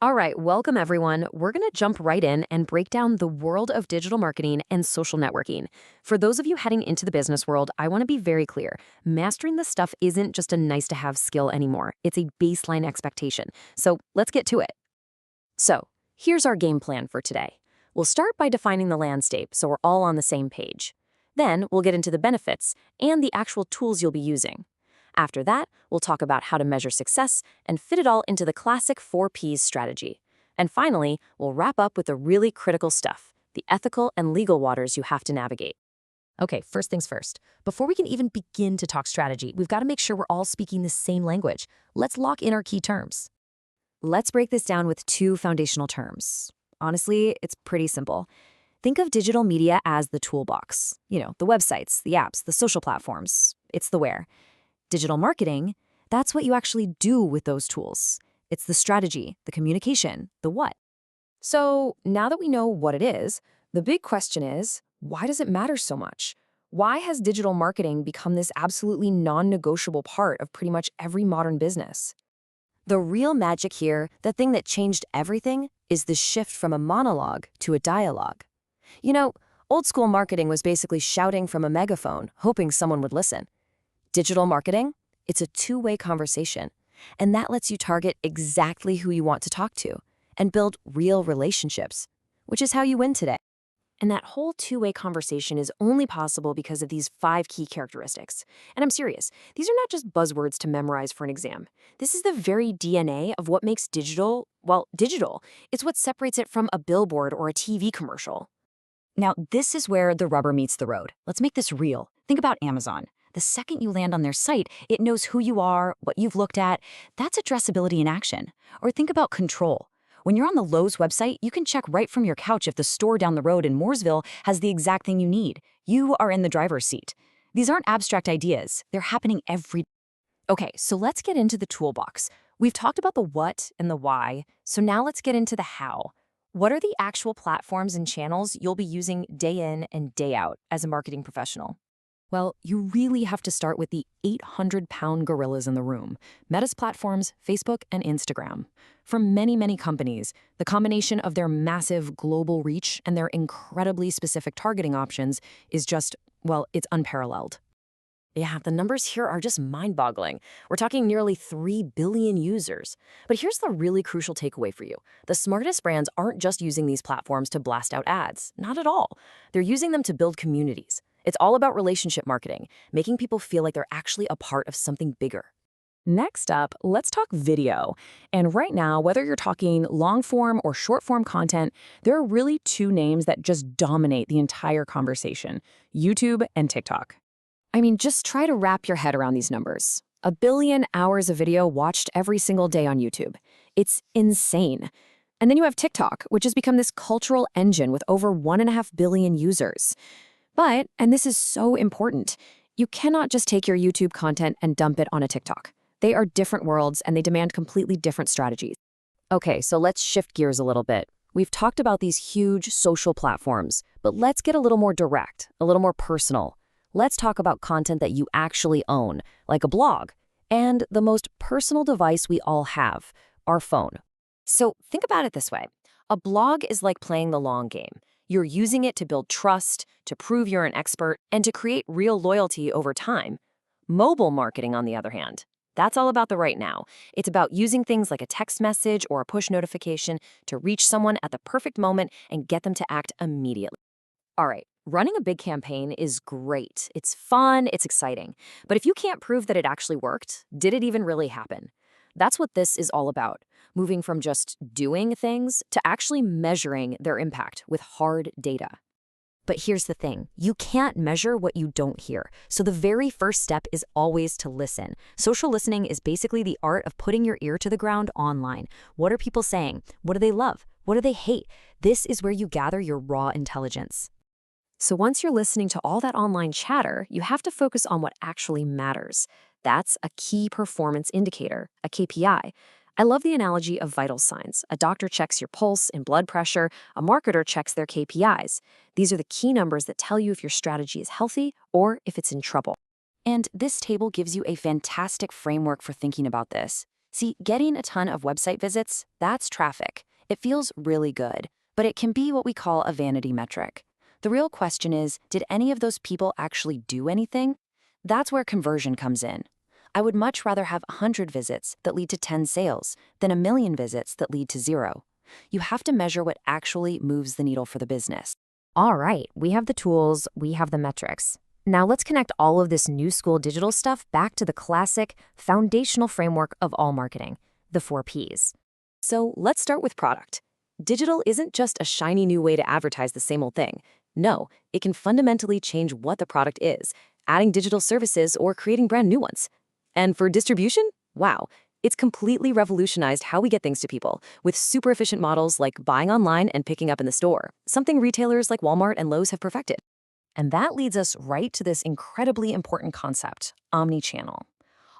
All right, welcome everyone. We're going to jump right in and break down the world of digital marketing and social networking. For those of you heading into the business world, I want to be very clear. Mastering this stuff isn't just a nice to have skill anymore. It's a baseline expectation. So let's get to it. So here's our game plan for today. We'll start by defining the landscape so we're all on the same page. Then we'll get into the benefits and the actual tools you'll be using. After that, we'll talk about how to measure success and fit it all into the classic 4Ps strategy. And finally, we'll wrap up with the really critical stuff, the ethical and legal waters you have to navigate. Okay, first things first. Before we can even begin to talk strategy, we've got to make sure we're all speaking the same language. Let's lock in our key terms. Let's break this down with two foundational terms. Honestly, it's pretty simple. Think of digital media as the toolbox. The websites, the apps, the social platforms. It's the where. Digital marketing, that's what you actually do with those tools. It's the strategy, the communication, the what. So now that we know what it is, the big question is, why does it matter so much? Why has digital marketing become this absolutely non-negotiable part of pretty much every modern business? The real magic here, the thing that changed everything, is the shift from a monologue to a dialogue. You know, old school marketing was basically shouting from a megaphone, hoping someone would listen. Digital marketing, it's a two-way conversation, and that lets you target exactly who you want to talk to and build real relationships, which is how you win today. And that whole two-way conversation is only possible because of these 5 key characteristics. And I'm serious, these are not just buzzwords to memorize for an exam. This is the very DNA of what makes digital, well, digital. It's what separates it from a billboard or a TV commercial. Now, this is where the rubber meets the road. Let's make this real. Think about Amazon. The second you land on their site, it knows who you are, what you've looked at. That's addressability in action. Or think about control. When you're on the Lowe's website, you can check right from your couch if the store down the road in Mooresville has the exact thing you need. You are in the driver's seat. These aren't abstract ideas. They're happening every day. Okay, so let's get into the toolbox. We've talked about the what and the why, so now let's get into the how. What are the actual platforms and channels you'll be using day in and day out as a marketing professional? Well, you really have to start with the 800-pound gorillas in the room, Meta's platforms, Facebook and Instagram. For many, many companies, the combination of their massive global reach and their incredibly specific targeting options is just, well, it's unparalleled. Yeah, the numbers here are just mind-boggling. We're talking nearly 3 billion users. But here's the really crucial takeaway for you. The smartest brands aren't just using these platforms to blast out ads. Not at all. They're using them to build communities. It's all about relationship marketing, making people feel like they're actually a part of something bigger. Next up, let's talk video. And right now, whether you're talking long-form or short-form content, there are really two names that just dominate the entire conversation: YouTube and TikTok. I mean, just try to wrap your head around these numbers. 1 billion hours of video watched every single day on YouTube. It's insane. And then you have TikTok, which has become this cultural engine with over 1.5 billion users. But, and this is so important, you cannot just take your YouTube content and dump it on a TikTok. They are different worlds and they demand completely different strategies. Okay, so let's shift gears a little bit. We've talked about these huge social platforms, but let's get a little more direct, a little more personal. Let's talk about content that you actually own, like a blog, and the most personal device we all have, our phone. So think about it this way. A blog is like playing the long game. You're using it to build trust, to prove you're an expert, and to create real loyalty over time. Mobile marketing, on the other hand, that's all about the right now. It's about using things like a text message or a push notification to reach someone at the perfect moment and get them to act immediately. All right, running a big campaign is great. It's fun, it's exciting. But if you can't prove that it actually worked, did it even really happen? That's what this is all about, moving from just doing things to actually measuring their impact with hard data. But here's the thing, you can't measure what you don't hear. So the very first step is always to listen. Social listening is basically the art of putting your ear to the ground online. What are people saying? What do they love? What do they hate? This is where you gather your raw intelligence. So once you're listening to all that online chatter, you have to focus on what actually matters. That's a key performance indicator, a KPI. I love the analogy of vital signs. A doctor checks your pulse and blood pressure. A marketer checks their KPIs. These are the key numbers that tell you if your strategy is healthy or if it's in trouble. And this table gives you a fantastic framework for thinking about this. See, getting a ton of website visits, that's traffic. It feels really good, but it can be what we call a vanity metric. The real question is, did any of those people actually do anything? That's where conversion comes in. I would much rather have 100 visits that lead to 10 sales than a million visits that lead to 0. You have to measure what actually moves the needle for the business. All right, we have the tools, we have the metrics. Now let's connect all of this new school digital stuff back to the classic foundational framework of all marketing, the 4Ps. So let's start with product. Digital isn't just a shiny new way to advertise the same old thing. No, it can fundamentally change what the product is, adding digital services or creating brand new ones. And for distribution, wow, it's completely revolutionized how we get things to people with super efficient models like buying online and picking up in the store, something retailers like Walmart and Lowe's have perfected. And that leads us right to this incredibly important concept, omnichannel.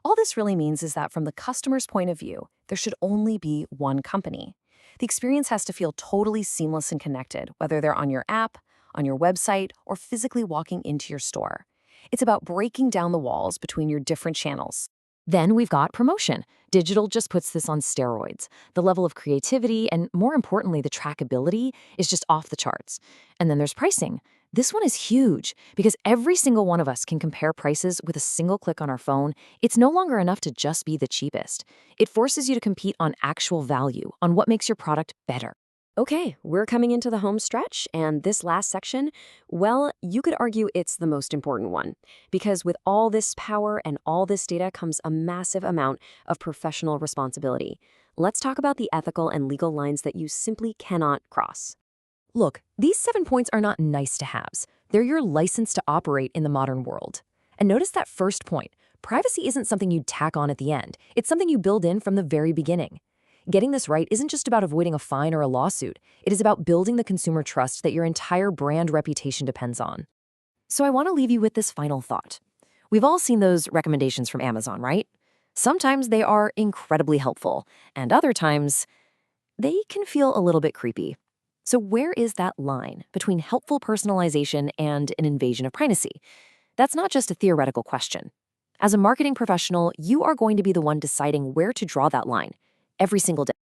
All this really means is that from the customer's point of view, there should only be one company. The experience has to feel totally seamless and connected, whether they're on your app, on your website, or physically walking into your store. It's about breaking down the walls between your different channels. Then we've got promotion. Digital just puts this on steroids. The level of creativity and, more importantly, the trackability is just off the charts. And then there's pricing. This one is huge because every single one of us can compare prices with a single click on our phone. It's no longer enough to just be the cheapest. It forces you to compete on actual value, on what makes your product better. Okay, we're coming into the home stretch, and this last section, well, you could argue it's the most important one, because with all this power and all this data comes a massive amount of professional responsibility. Let's talk about the ethical and legal lines that you simply cannot cross. Look, these 7 points are not nice-to-haves. They're your license to operate in the modern world. And notice that first point. Privacy isn't something you tack on at the end. It's something you build in from the very beginning. Getting this right isn't just about avoiding a fine or a lawsuit. It is about building the consumer trust that your entire brand reputation depends on. So I want to leave you with this final thought. We've all seen those recommendations from Amazon, right? Sometimes they are incredibly helpful, and other times they can feel a little bit creepy. So where is that line between helpful personalization and an invasion of privacy? That's not just a theoretical question. As a marketing professional, you are going to be the one deciding where to draw that line every single day.